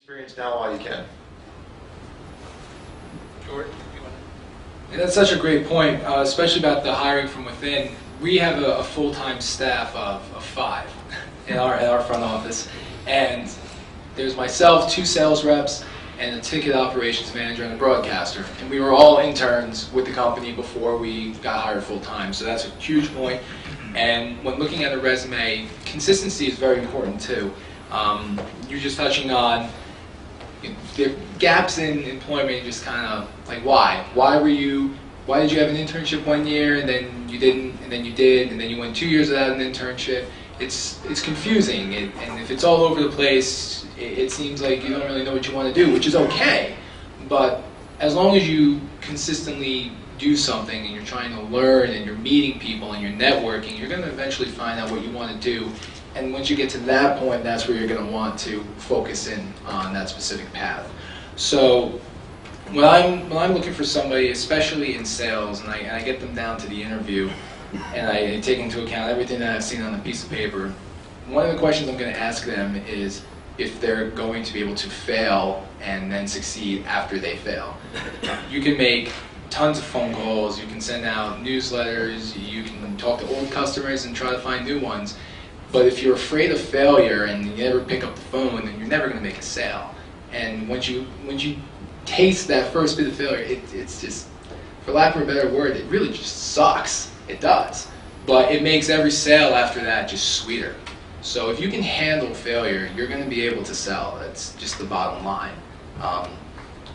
Experience now while you can. George, you want Yeah, that's such a great point, especially about the hiring from within. We have a full-time staff of 5 in our front office, and there's myself, 2 sales reps, and a ticket operations manager and a broadcaster. And we were all interns with the company before we got hired full-time, so that's a huge point. And when looking at a resume, consistency is very important too. You're just touching on the gaps in employment, just kind of like why did you have an internship 1 year and then you didn't, and then you did, and then you went 2 years without an internship. It's confusing, and if it's all over the place, it seems like you don't really know what you want to do, which is okay. But as long as you consistently do something and you're trying to learn and you're meeting people and you're networking, you're going to eventually find out what you want to do. And once you get to that point, that's where you're going to want to focus in on that specific path. So when I'm looking for somebody, especially in sales, and I get them down to the interview, and I take into account everything that I've seen on a piece of paper, one of the questions I'm going to ask them is if they're going to be able to fail and then succeed after they fail. You can make tons of phone calls, you can send out newsletters, you can talk to old customers and try to find new ones. But if you're afraid of failure and you never pick up the phone, then you're never going to make a sale. And once you taste that first bit of failure, it's just, for lack of a better word, it really just sucks. It does. But it makes every sale after that just sweeter. So if you can handle failure, you're going to be able to sell. That's just the bottom line.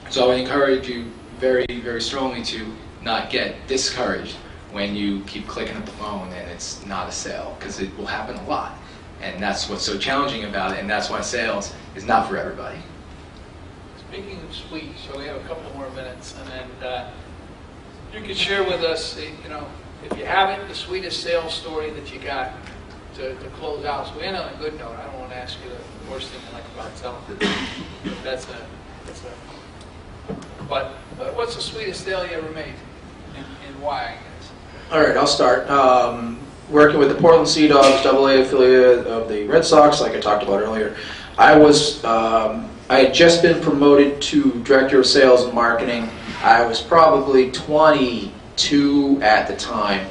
So I would encourage you very, very strongly to not get discouraged when you keep clicking at the phone and it's not a sale, because it will happen a lot. And that's what's so challenging about it, and that's why sales is not for everybody. Speaking of sweet, so we have a couple more minutes, and then you could share with us, if you haven't, the sweetest sales story that you got to close out. So we end on a good note. I don't want to ask you the worst thing you like about selling. But what's the sweetest sale you ever made, and why, I guess? All right, I'll start. Working with the Portland Sea Dogs, AA affiliate of the Red Sox, like I talked about earlier. I had just been promoted to Director of Sales and Marketing. I was probably 22 at the time.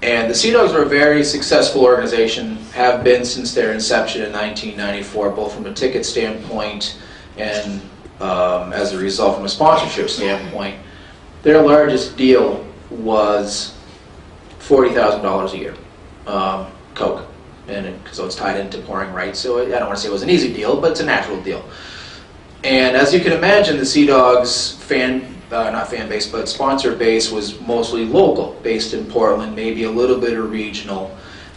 And the Sea Dogs are a very successful organization, have been since their inception in 1994, both from a ticket standpoint and as a result from a sponsorship standpoint. Their largest deal was $40,000 a year, Coke, and so it's tied into pouring rights. So I don't want to say it was an easy deal, but it's a natural deal. And as you can imagine, the Sea Dogs not fan base, but sponsor base was mostly local, based in Portland, maybe a little bit of regional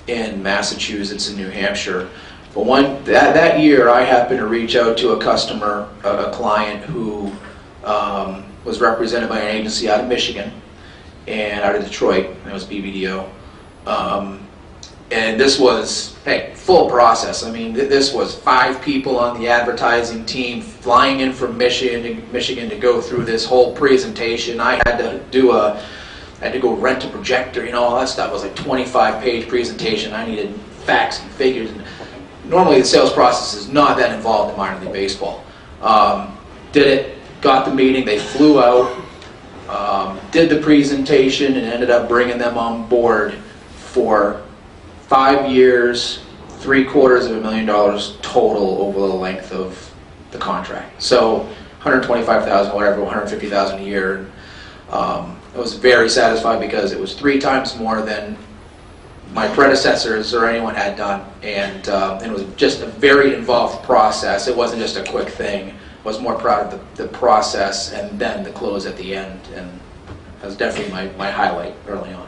in Massachusetts and New Hampshire. But that year, I happened to reach out to a customer, a client who was represented by an agency out of Michigan and out of Detroit. It was BBDO. And this was, hey, full process. I mean, this was 5 people on the advertising team flying in from Michigan to go through this whole presentation. I had to go rent a projector, all that stuff. It was like 25-page presentation. I needed facts and figures. And normally the sales process is not that involved in minor league baseball. Did it, got the meeting, they flew out, did the presentation, and ended up bringing them on board for 5 years, $750,000 total over the length of the contract. So $125,000, whatever, $150,000 a year. I was very satisfied because it was 3 times more than my predecessors or anyone had done, and it was just a very involved process. It wasn't just a quick thing. I was more proud of the process and then the close at the end, and that was definitely my highlight early on.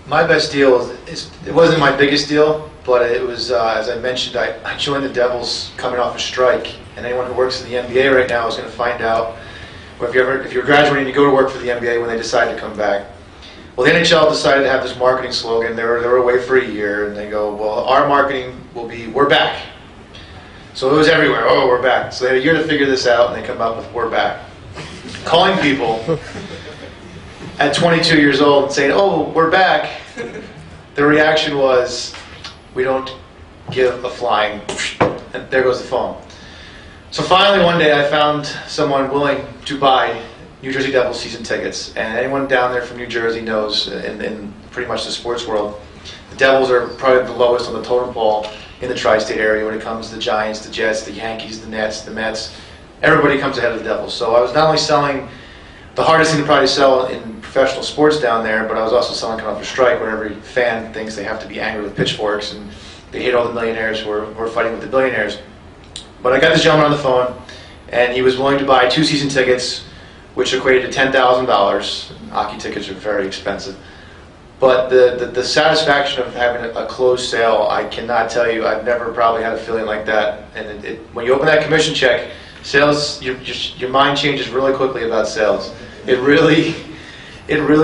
My best deal it wasn't my biggest deal, but it was, as I mentioned, I joined the Devils coming off a strike, and anyone who works in the NBA right now is going to find out, or if you're graduating to go to work for the NBA when they decide to come back. Well, the NHL decided to have this marketing slogan. They were away for a year, and they go, well, our marketing will be, we're back. So it was everywhere, oh, we're back. So they had a year to figure this out, and they come up with, we're back. Calling people at 22 years old and saying, oh, we're back. The reaction was, we don't give a flying, and there goes the phone. So finally one day I found someone willing to buy New Jersey Devils season tickets, and anyone down there from New Jersey knows, in pretty much the sports world, the Devils are probably the lowest on the totem pole in the tri-state area when it comes to the Giants, the Jets, the Yankees, the Nets, the Mets. Everybody comes ahead of the Devils. So I was not only selling the hardest thing to probably sell in professional sports down there, but I was also selling coming off a strike where every fan thinks they have to be angry with pitchforks and they hate all the millionaires who are fighting with the billionaires. But I got this gentleman on the phone, and he was willing to buy 2 season tickets, which equated to $10,000. Hockey tickets are very expensive. But the satisfaction of having a closed sale, I cannot tell you. I've never probably had a feeling like that. And when you open that commission check, sales, your mind changes really quickly about sales. It really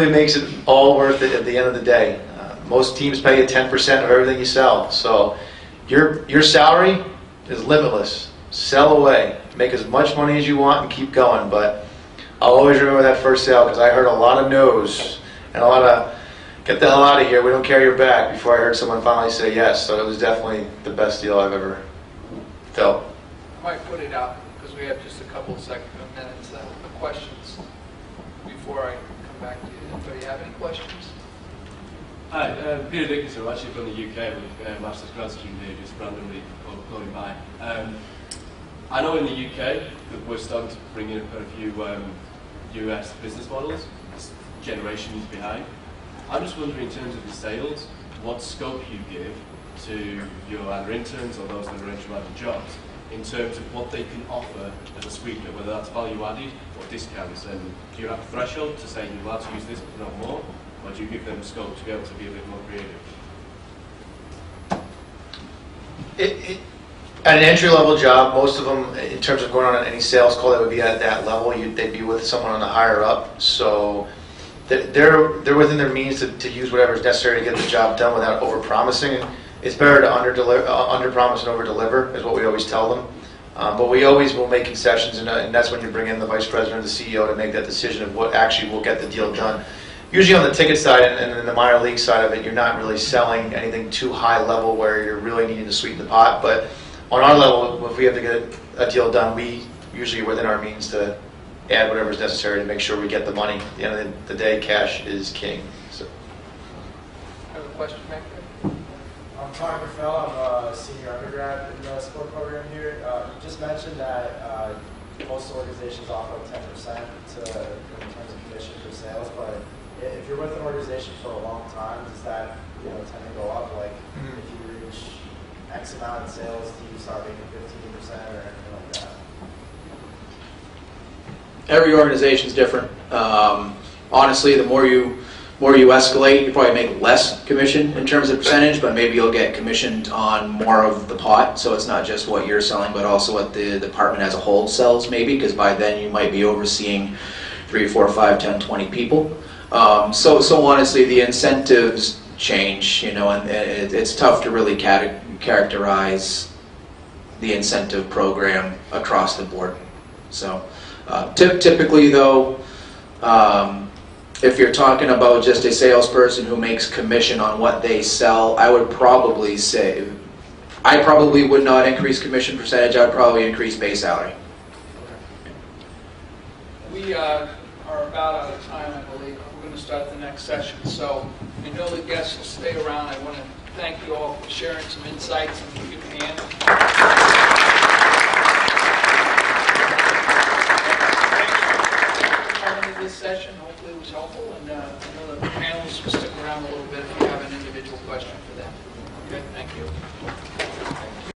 makes it all worth it at the end of the day. Most teams pay you 10% of everything you sell. So your salary is limitless. Sell away. Make as much money as you want and keep going. But I'll always remember that first sale because I heard a lot of no's and a lot of get the hell out of here, we don't carry your back, before I heard someone finally say yes. So it was definitely the best deal I've ever felt. I might put it out because we have just a couple of minutes of questions before I come back to you. Anybody have any questions? Hi, Peter Dickinson, I'm actually from the UK with a master's grad student here, just randomly floating by. I know in the UK that we're starting to bring in quite a few US business models, generations behind. I'm just wondering, in terms of the sales, what scope you give to your either interns or those that are entering out jobs in terms of what they can offer as a sweetener, whether that's value added or discounts. And do you have a threshold to say you're allowed to use this but not more, or do you give them scope to be able to be a bit more creative? At an entry-level job, most of them, in terms of going on any sales call, that would be at that level. They'd be with someone on the higher up. So they're within their means to use whatever is necessary to get the job done without over-promising. It's better to under-promise and over-deliver, is what we always tell them. But we always will make concessions, and that's when you bring in the vice president or the CEO to make that decision of what actually will get the deal done. Usually on the ticket side and in the minor league side of it, you're not really selling anything too high level where you're really needing to sweeten the pot. But on our level, if we have to get a deal done, we usually are within our means to add whatever is necessary to make sure we get the money. At the end of the day, cash is king. So. I have a question, Mac. I'm Connor Rafael. I'm a senior undergrad in the sport program here. You just mentioned that most organizations offer 10% in terms of commission for sales, but if you're with an organization for a long time, does that tend to go up? Like if you reach X amount in sales, do you start making 15% or anything like that? Every organization is different. Honestly, the more you escalate, you probably make less commission in terms of percentage, but maybe you'll get commissioned on more of the pot. So it's not just what you're selling, but also what the department as a whole sells, maybe, because by then you might be overseeing 3, 4, 5, 10, 20 people. So honestly, the incentives change, and it's tough to really characterize the incentive program across the board. So typically, though, if you're talking about just a salesperson who makes commission on what they sell, I would probably say, I probably would not increase commission percentage. I would probably increase base salary. We are about out of time, I believe. We're going to start the next session. So I know the guests will stay around. I want to thank you all for sharing some insights and for giving me in. This session hopefully was helpful, and I know the panelists will stick around a little bit if you have an individual question for them. Okay, thank you.